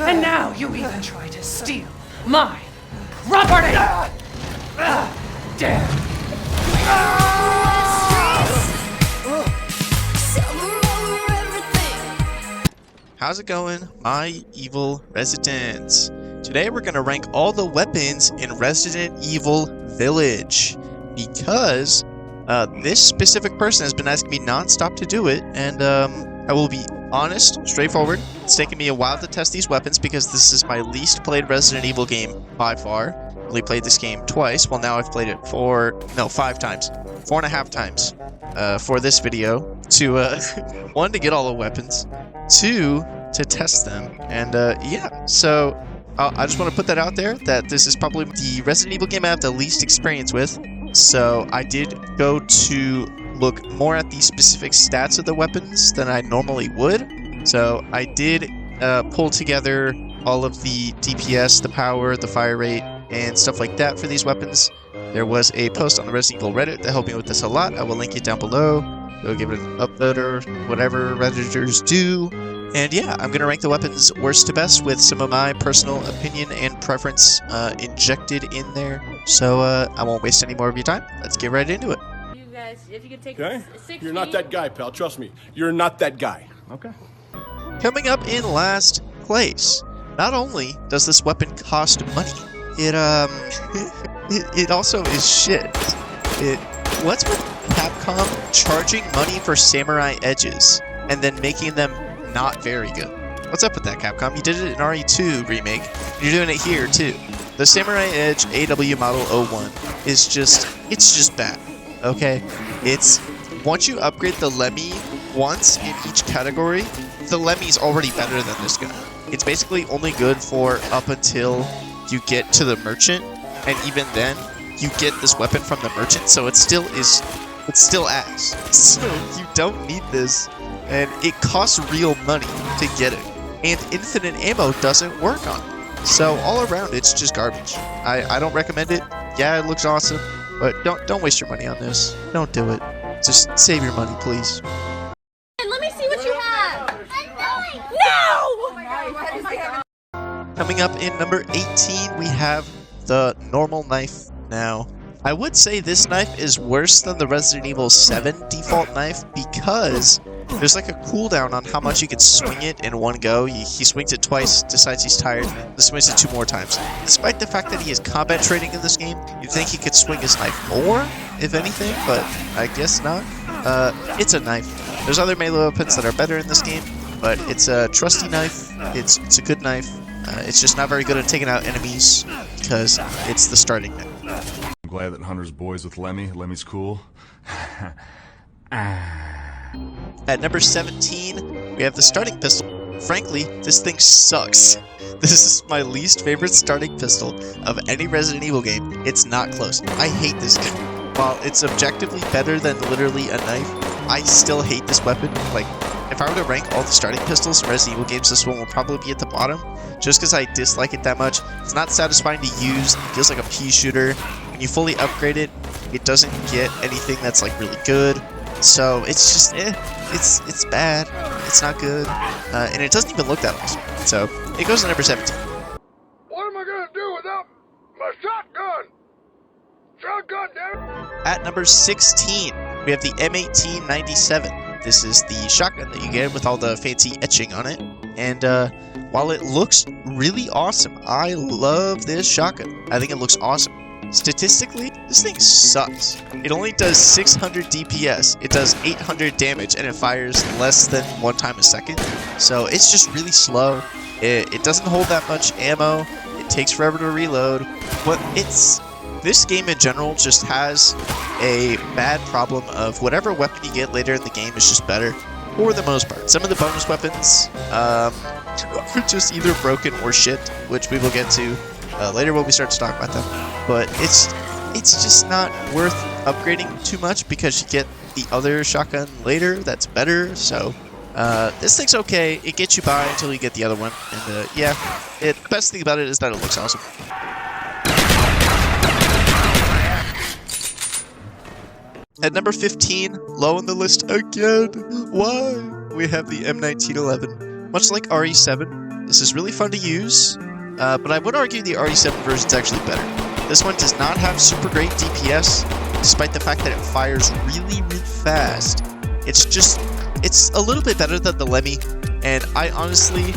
And now you even try to steal my property! Damn! How's it going, my evil residents? Today we're gonna rank all the weapons in Resident Evil Village because this specific person has been asking me non-stop to do it, and I will be honest, straightforward. It's taken me a while to test these weapons because this is my least played Resident Evil game by far. Only played this game twice. Well, now I've played it 5 times, 4.5 times for this video. To one, to get all the weapons, 2, to test them, and yeah. So I just want to put that out there that this is probably the Resident Evil game I have the least experience with. So I did go to look more at the specific stats of the weapons than I normally would. So I did pull together all of the DPS, the power, the fire rate, and stuff like that for these weapons. There was a post on the Resident Evil Reddit that helped me with this a lot. I will link it down below. Go give it an upvote or whatever Redditors do. And yeah, I'm going to rank the weapons worst to best with some of my personal opinion and preference injected in there. So I won't waste any more of your time. Let's get right into it. You guys, if you could take okay? 6 You're not that guy, pal. Trust me. You're not that guy. Okay. Coming up in last place, not only does this weapon cost money, it it also is shit. What's with Capcom charging money for samurai edges and then making them not very good? What's up with that, Capcom? You did it in RE2 remake. You're doing it here too. The Samurai Edge AW Model 01 is just bad. Okay? It's once you upgrade the Lemmy once in each category, the Lemmy's already better than this guy. It's basically only good for up until you get to the merchant, and even then you get this weapon from the merchant, so it's still ass. So you don't need this, and it costs real money to get it. And infinite ammo doesn't work on it. So all around it's just garbage. I don't recommend it. Yeah, it looks awesome, but don't waste your money on this. Don't do it. Just save your money, please. Let me see what you have! No! Oh my god. Coming up in number 18, we have the normal knife now. I would say this knife is worse than the Resident Evil 7 default knife because there's like a cooldown on how much you can swing it in one go. He swings it twice, decides he's tired, and swings it 2 more times. Despite the fact that he has combat training in this game, you'd think he could swing his knife more, if anything, but I guess not. It's a knife. There's other melee weapons that are better in this game, but it's a trusty knife. It's a good knife. It's just not very good at taking out enemies because it's the starting knife. I'm glad that Hunter's boys with Lemmy. Lemmy's cool. At number 17, we have the starting pistol. Frankly, this thing sucks. This is my least favorite starting pistol of any Resident Evil game. It's not close. I hate this thing. While it's objectively better than literally a knife, I still hate this weapon. Like, if I were to rank all the starting pistols in Resident Evil games, this one will probably be at the bottom, just because I dislike it that much. It's not satisfying to use. It feels like a pea shooter. When you fully upgrade it, it doesn't get anything that's like really good. So it's just, it's bad. It's not good, and it doesn't even look that awesome. So it goes to number 17. What am I gonna do without my shotgun? Shotgun, damn it! At number 16, we have the M1897. This is the shotgun that you get with all the fancy etching on it. And while it looks really awesome, I love this shotgun. I think it looks awesome. Statistically, this thing sucks. It only does 600 DPS, it does 800 damage, and it fires less than 1 time a second. So it's just really slow. It doesn't hold that much ammo. It takes forever to reload. But this game in general just has a bad problem of whatever weapon you get later in the game is just better, for the most part. Some of the bonus weapons are just either broken or shit, which we will get to later when we start to talk about them. But it's just not worth upgrading too much because you get the other shotgun later that's better. So this thing's okay. It gets you by until you get the other one. And yeah, the best thing about it is that it looks awesome. At number 15, low on the list again. Why? We have the M1911. Much like RE7, This is really fun to use, but I would argue the RE7 version is actually better. This one does not have super great DPS, despite the fact that it fires really, really fast. It's a little bit better than the Lemmy, and I honestly,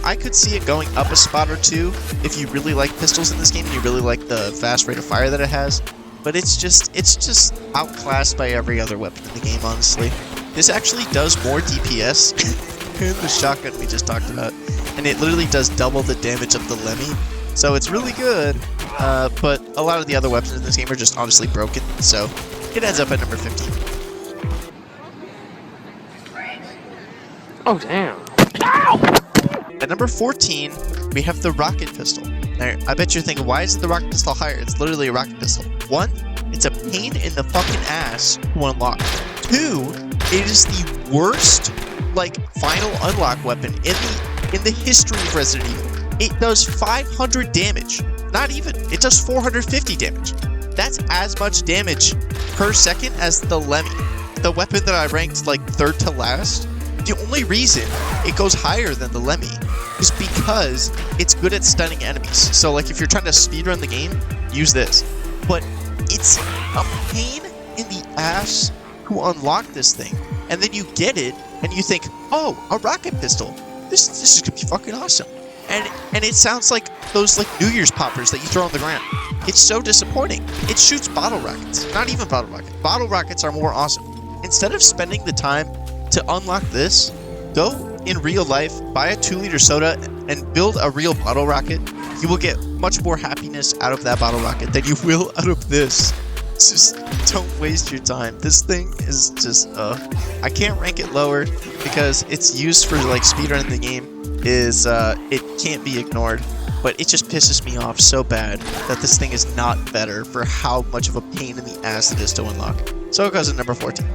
I could see it going up a spot or two if you really like pistols in this game and you really like the fast rate of fire that it has. But it's just outclassed by every other weapon in the game, honestly. This actually does more DPS than the shotgun we just talked about, and it literally does double the damage of the Lemmy. So it's really good, but a lot of the other weapons in this game are just honestly broken, so it ends up at number 15. Oh, damn. At number 14, we have the rocket pistol. Now, I bet you're thinking, why isn't the rocket pistol higher? It's literally a rocket pistol. 1, it's a pain in the fucking ass to unlock. 2, it is the worst, final unlock weapon in the history of Resident Evil. It does 500 damage. Not even. It does 450 damage. That's as much damage per second as the Lemmy, the weapon that I ranked, 3rd to last. The only reason it goes higher than the Lemmy is because it's good at stunning enemies. So, if you're trying to speedrun the game, use this. But it's a pain in the ass to unlock this thing. And then you get it, and you think, oh, a rocket pistol. This is gonna be fucking awesome. And it sounds like those New Year's poppers that you throw on the ground. It's so disappointing. It shoots bottle rockets. Not even bottle rockets. Bottle rockets are more awesome. Instead of spending the time to unlock this, go in real life, buy a 2-liter soda, and build a real bottle rocket. You will get much more happiness out of that bottle rocket than you will out of this. Just don't waste your time. This thing is just, I can't rank it lower because its use for speedrunning the game is, it can't be ignored. But it just pisses me off so bad that this thing is not better for how much of a pain in the ass it is to unlock. So it goes at number 14.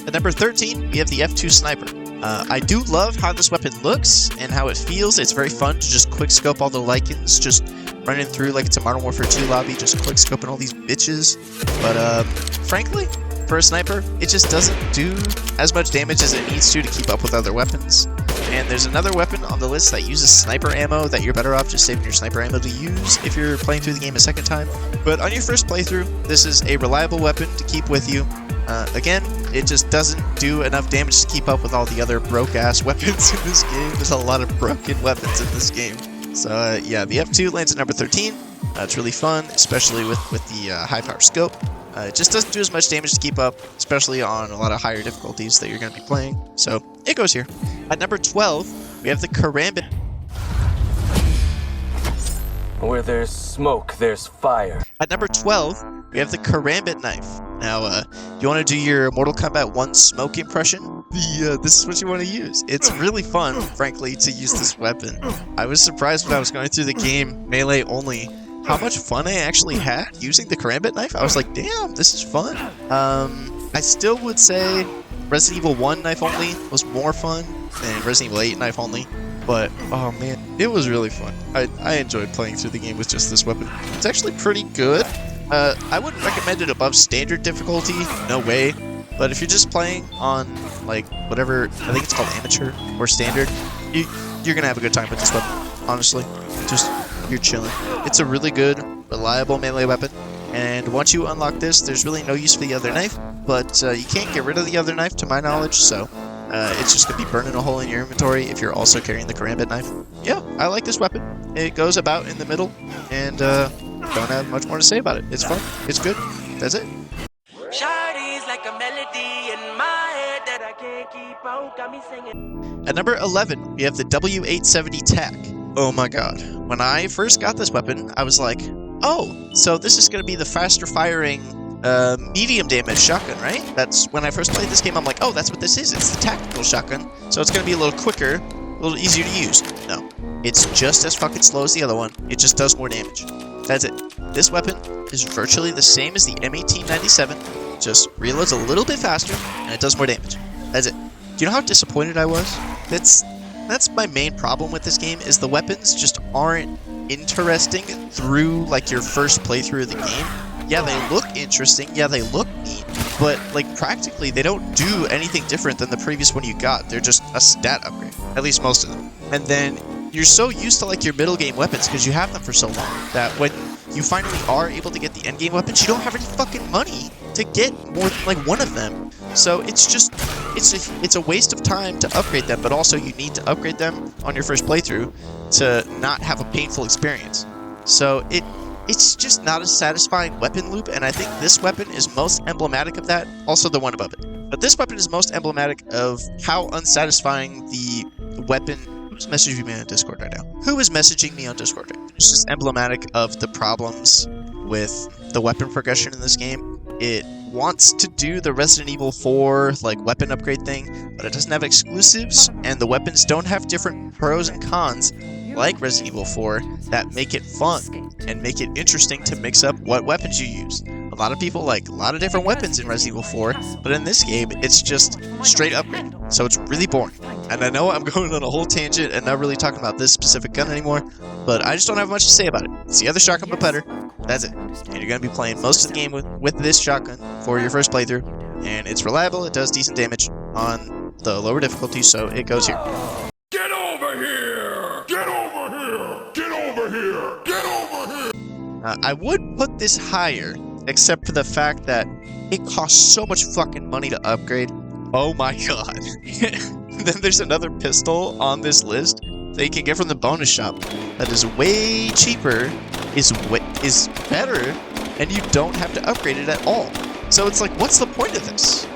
At number 13, we have the F2 Sniper. I do love how this weapon looks and how it feels. It's very fun to just quick scope all the Lycans, just running through like it's a Modern Warfare 2 lobby, just quick scoping all these bitches. But frankly, for a sniper, it just doesn't do as much damage as it needs to keep up with other weapons. And there's another weapon on the list that uses sniper ammo that you're better off just saving your sniper ammo to use if you're playing through the game a second time. But on your first playthrough, this is a reliable weapon to keep with you. Again, it just doesn't do enough damage to keep up with all the other broke-ass weapons in this game. There's a lot of broken weapons in this game. So yeah, the F2 lands at number 13. It's really fun, especially with the high-power scope. It just doesn't do as much damage to keep up, especially on a lot of higher difficulties that you're going to be playing. So it goes here. At number 12, we have the Karambit. Where there's smoke, there's fire. At number 12, we have the Karambit knife. Now, you want to do your Mortal Kombat 1 smoke impression? This is what you want to use. It's really fun, frankly, to use this weapon. I was surprised when I was going through the game, melee only, how much fun I actually had using the Karambit knife. I was like, damn, this is fun. I still would say Resident Evil 1 knife only was more fun than Resident Evil 8 knife only. But, oh man, it was really fun. I enjoyed playing through the game with just this weapon. It's actually pretty good. I wouldn't recommend it above standard difficulty, no way. But if you're just playing on, like, whatever, I think it's called amateur or standard, you're gonna have a good time with this weapon, honestly. Just, you're chilling. It's a really good, reliable melee weapon. And once you unlock this, there's really no use for the other knife. But you can't get rid of the other knife, to my knowledge, so it's just gonna be burning a hole in your inventory if you're also carrying the Karambit knife. Yeah, I like this weapon. It goes about in the middle, and don't have much more to say about it. It's fun. It's good. That's it. Shardy's like a melody in my head that I can't keep out. Got me singing. At number 11, we have the W870 TAC. Oh my god. When I first got this weapon, I was like, oh, so this is going to be the faster firing medium damage shotgun, right? That's when I first played this game, I'm like, oh, that's what this is. It's the tactical shotgun. So it's going to be a little quicker, a little easier to use. No. It's just as fucking slow as the other one. It just does more damage. That's it. This weapon is virtually the same as the M1897, just reloads a little bit faster, and it does more damage. That's it. Do you know how disappointed I was? That's my main problem with this game, is the weapons just aren't interesting through, like, your first playthrough of the game. Yeah, they look interesting, yeah, they look neat, but like practically they don't do anything different than the previous one you got. They're just a stat upgrade, at least most of them. And then you're so used to like your middle game weapons because you have them for so long that when you finally are able to get the end game weapons, you don't have any fucking money to get more than like one of them. So it's just, it's a waste of time to upgrade them, but also you need to upgrade them on your first playthrough to not have a painful experience. So it's just not a satisfying weapon loop, and I think this weapon is most emblematic of that, also the one above it. But this weapon is most emblematic of how unsatisfying the weapon... Who's messaging me on Discord right now? Who is messaging me on Discord right now? It's just emblematic of the problems with the weapon progression in this game. It wants to do the Resident Evil 4 like weapon upgrade thing, but it doesn't have exclusives, and the weapons don't have different pros and cons like Resident Evil 4 that make it fun and make it interesting to mix up what weapons you use. A lot of people like a lot of different weapons in Resident Evil 4, but in this game it's just straight upgrade, so it's really boring. And I know I'm going on a whole tangent and not really talking about this specific gun anymore, but I just don't have much to say about it. It's the other shotgun but better, that's it. And you're going to be playing most of the game with this shotgun for your first playthrough, and it's reliable, it does decent damage on the lower difficulty, so it goes here. Get over here! Get over here! Get over here! Get over here! I would put this higher, except for the fact that it costs so much fucking money to upgrade. Oh my god. Then there's another pistol on this list that you can get from the bonus shop that is way cheaper, is better, and you don't have to upgrade it at all. So it's like, what's the point of this?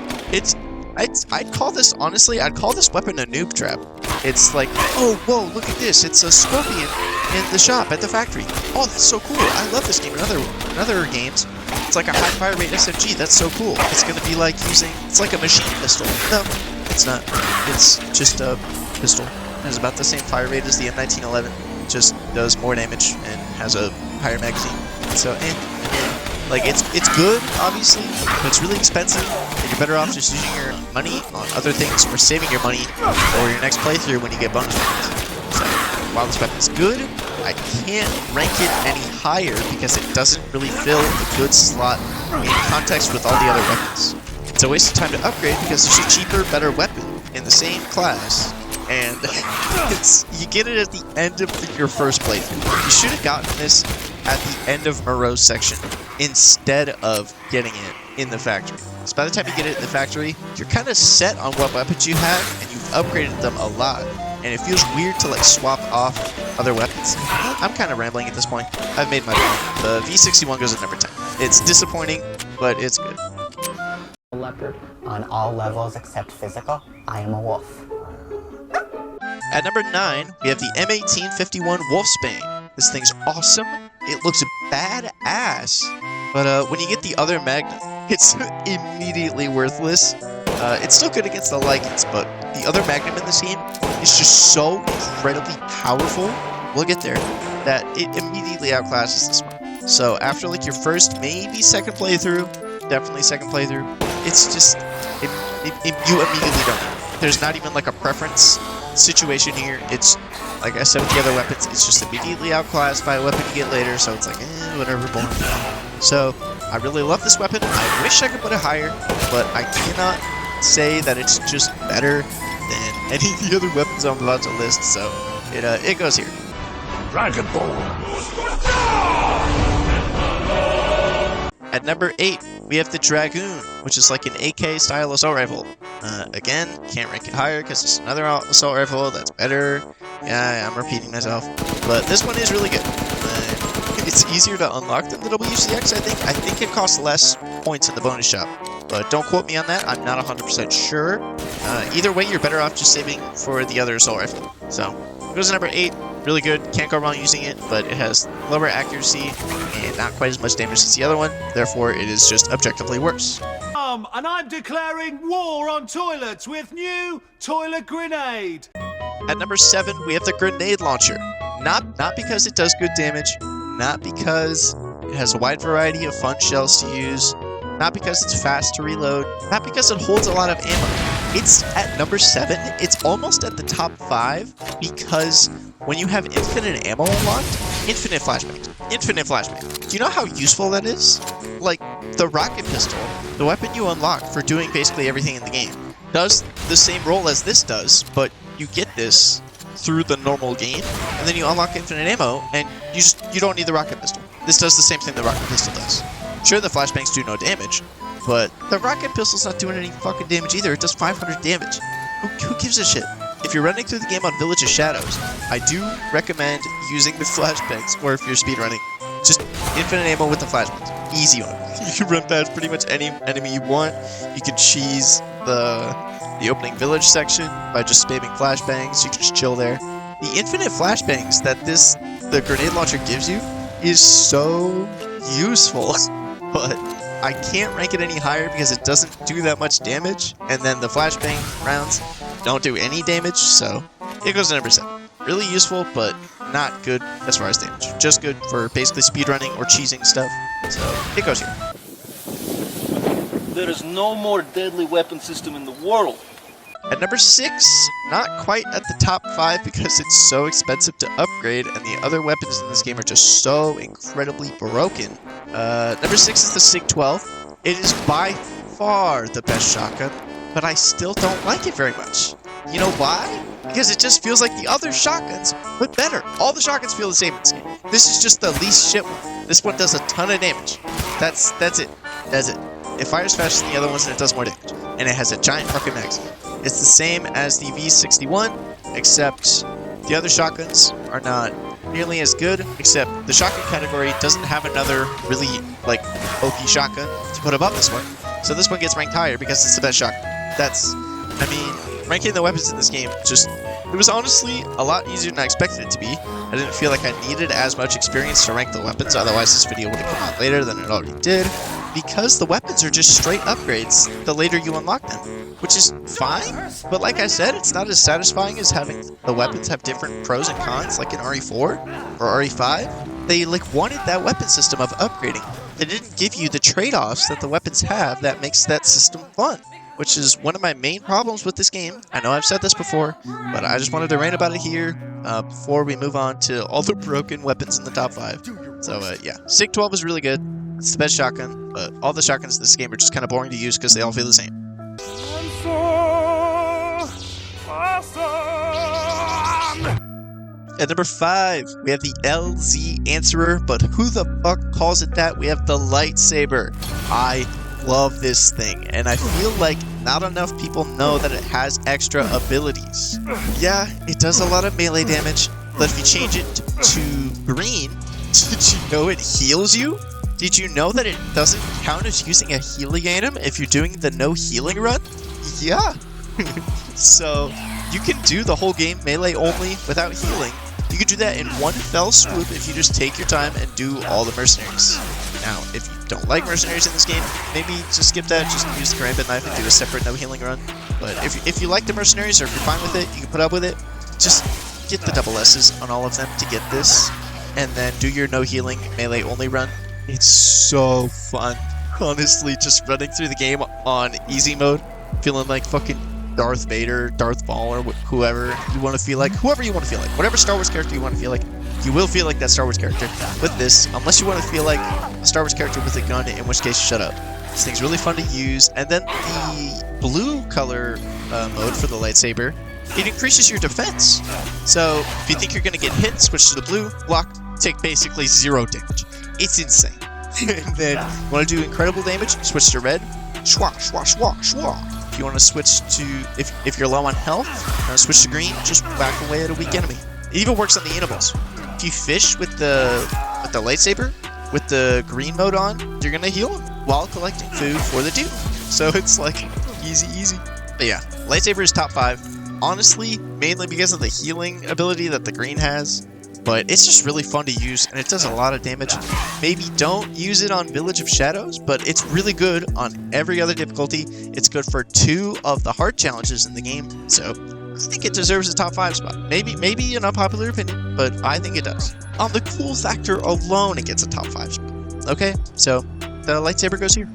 I'd call this, honestly, I'd call this weapon a noob trap. It's like, oh, whoa, look at this. It's a scorpion in the shop at the factory. Oh, that's so cool. I love this game. In other games, it's like a high fire rate SMG. That's so cool. It's going to be like using, it's like a machine pistol. No, it's not. It's just a pistol. It has about the same fire rate as the M1911. It just does more damage and has a higher magazine. So, like, it's good, obviously, but it's really expensive, and you're better off just using your money on other things or saving your money for your next playthrough when you get bonus points. So, while this weapon's good, I can't rank it any higher because it doesn't really fill a good slot in context with all the other weapons. It's a waste of time to upgrade because it's a cheaper, better weapon in the same class, and you get it at the end of your first playthrough. You should have gotten this at the end of Moreau's section instead of getting it in the factory. So by the time you get it in the factory, you're kind of set on what weapons you have, and you've upgraded them a lot. And it feels weird to like swap off other weapons. I'm kind of rambling at this point. I've made my point. The V61 goes at number 10. It's disappointing, but it's good. Leopard. On all levels except physical, I am a wolf. At number 9, we have the M1851 Wolfsbane. This thing's awesome. It looks badass. But when you get the other Magnum, it's immediately worthless. It's still good against the Lycans, but the other Magnum in this game is just so incredibly powerful, we'll get there, that it immediately outclasses this one. So after like your first, maybe second playthrough, definitely second playthrough, it's just, you immediately don't know. There's not even like a preference situation here. It's, like I said with the other weapons, it's just immediately outclassed by a weapon you get later, so it's like, whatever, boring. So, I really love this weapon. I wish I could put it higher, but I cannot say that it's just better than any of the other weapons I'm about to list, so it goes here. Dragon Ball. At number 8, we have the Dragoon, which is like an AK style assault rifle. Again, can't rank it higher because it's another assault rifle that's better. Yeah, I'm repeating myself, but this one is really good. It's easier to unlock than the WCX, I think. I think it costs less points in the bonus shop, but don't quote me on that. I'm not 100% sure. Either way, you're better off just saving for the other assault rifle. So, it goes to number 8. Really good. Can't go wrong using it, but it has lower accuracy and not quite as much damage as the other one. Therefore, it is just objectively worse. And I'm declaring war on toilets with new toilet grenade. At number 7, we have the grenade launcher. Not because it does good damage, not because it has a wide variety of fun shells to use, not because it's fast to reload, not because it holds a lot of ammo. It's at number 7. It's almost at the top 5 because when you have infinite ammo unlocked, infinite flashbang. Do you know how useful that is? Like, The rocket pistol, the weapon you unlock for doing basically everything in the game, does the same role as this does, but you get this through the normal game, and then you unlock infinite ammo, and you don't need the rocket pistol. This does the same thing the rocket pistol does. Sure, the flashbangs do no damage, but the rocket pistol's not doing any fucking damage either. It does 500 damage. Who gives a shit? If you're running through the game on Village of Shadows, I do recommend using the flashbangs, or if you're speedrunning, just infinite ammo with the flashbangs. Easy one. You can run past pretty much any enemy you want. You can cheese the opening village section by just spamming flashbangs. You can just chill there. The infinite flashbangs that the grenade launcher gives you is so useful, but I can't rank it any higher because it doesn't do that much damage, and then the flashbang rounds don't do any damage, so it goes to number 7. Really useful, but not good as far as damage. Just good for basically speedrunning or cheesing stuff, so it goes here. There is no more deadly weapon system in the world. At number 6, not quite at the top 5 because it's so expensive to upgrade and the other weapons in this game are just so incredibly broken. Number 6 is the SIG 12. It is by far the best shotgun, but I still don't like it very much. You know why? Because it just feels like the other shotguns, but better. All the shotguns feel the same in this game. This is just the least shit one. This one does a ton of damage. That's it. That's it. It fires faster than the other ones and it does more damage. And it has a giant fucking magazine. It's the same as the V61, except the other shotguns are not nearly as good, except the shotgun category doesn't have another really, like, OP shotgun to put above this one. So this one gets ranked higher because it's the best shotgun. Ranking the weapons in this game it was honestly a lot easier than I expected it to be. I didn't feel like I needed as much experience to rank the weapons, otherwise this video would have come out later than it already did. Because the weapons are just straight upgrades the later you unlock them, which is fine, but like I said, it's not as satisfying as having the weapons have different pros and cons, like in RE4 or RE5. They wanted that weapon system of upgrading. They didn't give you the trade-offs that the weapons have that makes that system fun, which is one of my main problems with this game. I know I've said this before, but I just wanted to rant about it here before we move on to all the broken weapons in the top 5. So yeah, SIG 12 is really good. It's the best shotgun, but all the shotguns in this game are just kind of boring to use because they all feel the same. At number 5, we have the LZ Answerer, but who the fuck calls it that? We have the Lightsaber. I love this thing, and I feel like not enough people know that it has extra abilities. Yeah, it does a lot of melee damage, but if you change it to green, did you know it heals you? Did you know that it doesn't count as using a healing item if you're doing the no healing run? Yeah. So you can do the whole game melee only without healing. You can do that in one fell swoop if you just take your time and do all the mercenaries. Now, if you don't like mercenaries in this game, maybe just skip that, just use the karambit knife and do a separate no healing run. But if you like the mercenaries or if you're fine with it, you can put up with it, just get the double S's on all of them to get this, and then do your no healing melee only run. It's so fun. Honestly, just running through the game on easy mode, feeling like fucking Darth Vader, Darth Maul, or whoever you want to feel like. Whoever you want to feel like. Whatever Star Wars character you want to feel like. You will feel like that Star Wars character with this, unless you want to feel like a Star Wars character with a gun, in which case, shut up. This thing's really fun to use. And then the blue color mode for the lightsaber, it increases your defense. So if you think you're going to get hit, switch to the blue, block, take basically 0 damage. It's insane. And then you want to do incredible damage, switch to red, schwa, schwa, schwa, schwa. If you want to switch to, if you're low on health, switch to green, just whack away at a weak enemy. It even works on the animals. If you fish with the lightsaber, with the green mode on, you're gonna heal them while collecting food for the dude. So it's like easy. But yeah, lightsaber is top 5. Honestly, mainly because of the healing ability that the green has. But it's just really fun to use, and it does a lot of damage. Maybe don't use it on Village of Shadows, but it's really good on every other difficulty. It's good for 2 of the hard challenges in the game, so I think it deserves a top 5 spot. Maybe an unpopular opinion, but I think it does. On the cool factor alone, it gets a top 5 spot. Okay, so the lightsaber goes here.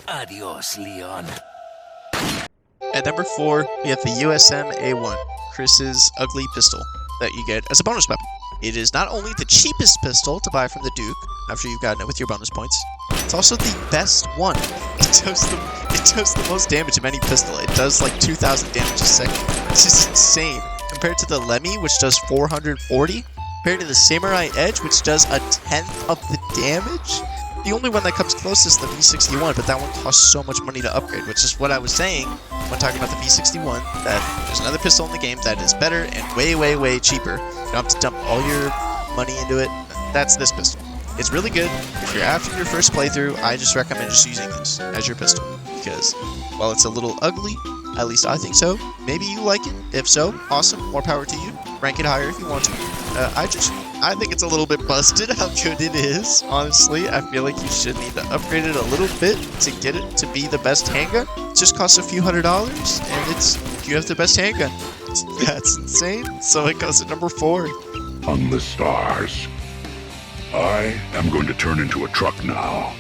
Adios, Leon. At number 4, we have the USM A1. Chris's ugly pistol that you get as a bonus weapon. It is not only the cheapest pistol to buy from the Duke, after you've gotten it with your bonus points, it's also the best one. It does the most damage of any pistol. It does like 2,000 damage a second. It's just insane. Compared to the Lemmy, which does 440, compared to the Samurai Edge, which does 1/10 of the damage. The only one that comes close is the V61, but that one costs so much money to upgrade, which is what I was saying when talking about the V61, that there's another pistol in the game that is better and way, way, way cheaper. You don't have to dump all your money into it. That's this pistol. It's really good. If you're after your first playthrough, I just recommend just using this as your pistol, because while it's a little ugly, at least I think so, maybe you like it. If so, awesome, more power to you. Rank it higher if you want to. I think it's a little bit busted how good it is, honestly. I feel like you should need to upgrade it a little bit to get it to be the best handgun. It just costs a few $100s, and you have the best handgun. That's insane. So it goes at number 4. On the stars. I am going to turn into a truck now.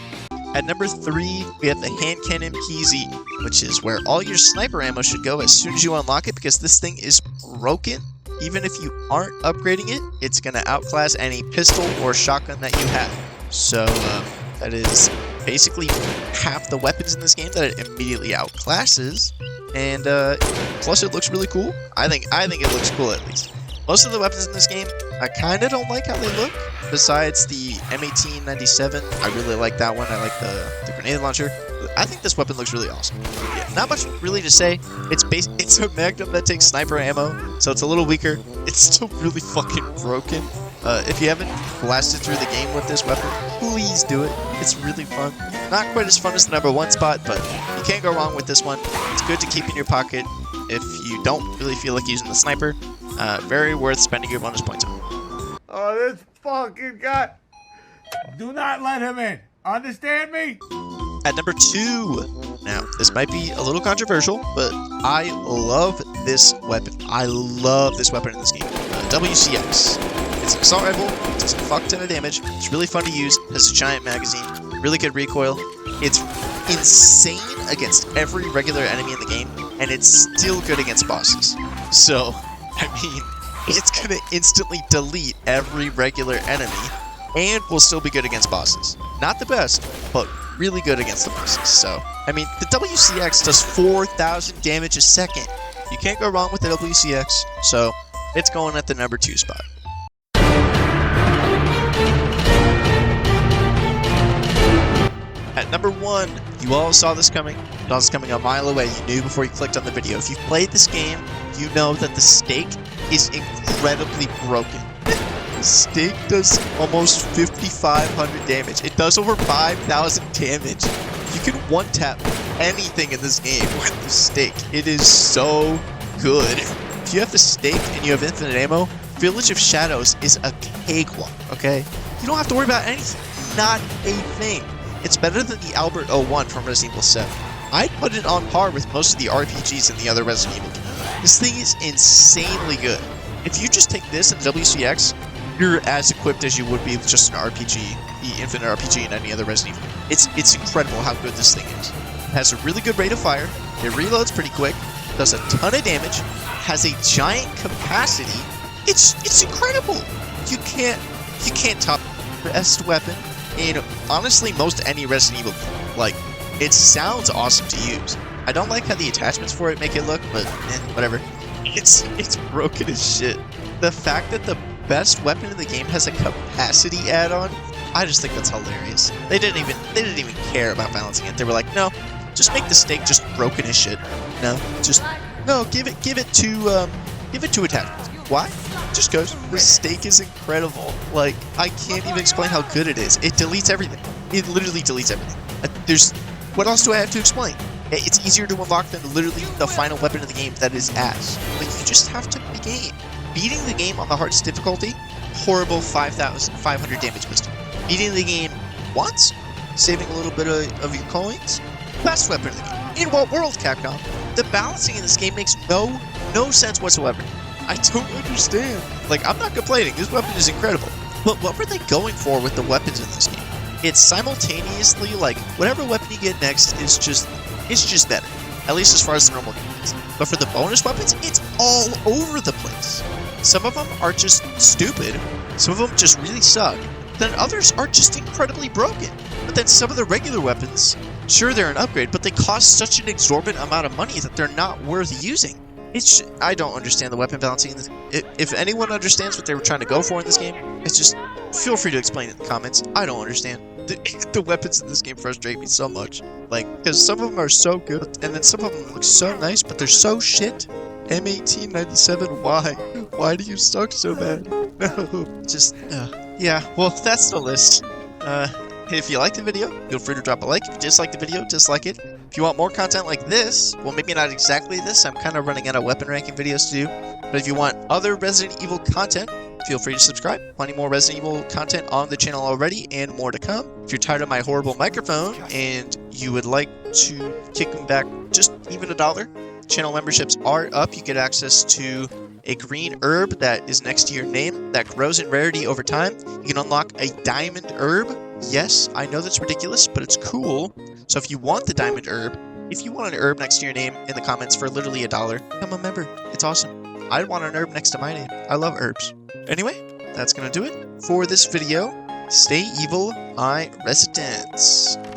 At number 3, we have the hand cannon PZ, which is where all your sniper ammo should go as soon as you unlock it, because this thing is broken. Even if you aren't upgrading it, it's going to outclass any pistol or shotgun that you have. So that is basically half the weapons in this game that it immediately outclasses. And plus it looks really cool. I think it looks cool at least. Most of the weapons in this game, I kind of don't like how they look. Besides the M1897, I really like that one. I like the grenade launcher. I think this weapon looks really awesome. Yeah, not much really to say. It's a Magnum that takes sniper ammo, so it's a little weaker. It's still really fucking broken. If you haven't blasted through the game with this weapon, please do it. It's really fun. Not quite as fun as the number 1 spot, but you can't go wrong with this one. It's good to keep in your pocket if you don't really feel like using the sniper. Very worth spending your bonus points on. Oh, this fucking guy. Do not let him in. Understand me? At number 2. Now, this might be a little controversial, but I love this weapon. I love this weapon in this game. WCX. It's an assault rifle. It does a fuck ton of damage. It's really fun to use. It has a giant magazine. Really good recoil. It's insane against every regular enemy in the game, and it's still good against bosses. So, I mean, it's gonna instantly delete every regular enemy, and will still be good against bosses. Not the best, but really good against the bosses. So, I mean, the WCX does 4,000 damage a second. You can't go wrong with the WCX, so it's going at the number 2 spot. At number 1, you all saw this coming. You saw this coming a mile away. You knew before you clicked on the video. If you've played this game, you know that the stake is incredibly broken. The stake does almost 5,500 damage. It does over 5,000 damage. You can one-tap anything in this game with the stake. It is so good. If you have the stake and you have infinite ammo, Village of Shadows is a cakewalk, okay? You don't have to worry about anything. Not a thing. It's better than the Albert 01 from Resident Evil 7. I'd put it on par with most of the RPGs in the other Resident Evil games. This thing is insanely good. If you just take this and WCX, you're as equipped as you would be with just an RPG, the Infinite RPG in any other Resident Evil. It's incredible how good this thing is. It has a really good rate of fire, it reloads pretty quick, does a ton of damage, has a giant capacity. It's incredible. You can't top the best weapon in honestly most any Resident Evil game. Like, it sounds awesome to use. I don't like how the attachments for it make it look, but whatever. It's broken as shit. The fact that the best weapon in the game has a capacity add-on, I just think that's hilarious. They didn't even care about balancing it. They were like, no, just make the stake just broken as shit. No, give it two attachments. Why? Just goes. The stake is incredible. Like, I can't even explain how good it is. It deletes everything. It literally deletes everything. What else do I have to explain? It's easier to unlock than literally the final weapon of the game that is ass. Like, you just have to beat the game. Beating the game on the hardest difficulty, horrible 5,500 damage pistol. Beating the game once, saving a little bit of your coins, best weapon of the game. In what world, Capcom? The balancing in this game makes no sense whatsoever. I don't understand. Like, I'm not complaining. This weapon is incredible. But what were they going for with the weapons in this game? It's simultaneously, like, whatever weapon you get next is just better. at least as far as the normal game is. But for the bonus weapons, it's all over the place. Some of them are just stupid, some of them just really suck, then others are just incredibly broken. But then some of the regular weapons, sure they're an upgrade, but they cost such an exorbitant amount of money that they're not worth using. I don't understand the weapon balancing. If anyone understands what they were trying to go for in this game, it's just, feel free to explain it in the comments. I don't understand. The weapons in this game frustrate me so much. Like, because some of them are so good, and then some of them look so nice, but they're so shit. M1897, why? Why do you suck so bad? No, just, yeah, well, that's the list. If you liked the video, feel free to drop a like. If you dislike the video, dislike it. If you want more content like this, well, maybe not exactly this, I'm kind of running out of weapon ranking videos to do, but if you want other Resident Evil content, feel free to subscribe. Plenty more Resident Evil content on the channel already, and more to come. If you're tired of my horrible microphone, and you would like to kick them back just even $1, channel memberships are up. You get access to a green herb that is next to your name that grows in rarity over time. You can unlock a diamond herb. Yes, I know that's ridiculous, but it's cool. So if you want the diamond herb, if you want an herb next to your name in the comments for literally $1, become a member. It's awesome. I want an herb next to my name. I love herbs. Anyway, that's gonna do it for this video. Stay evil, my residents.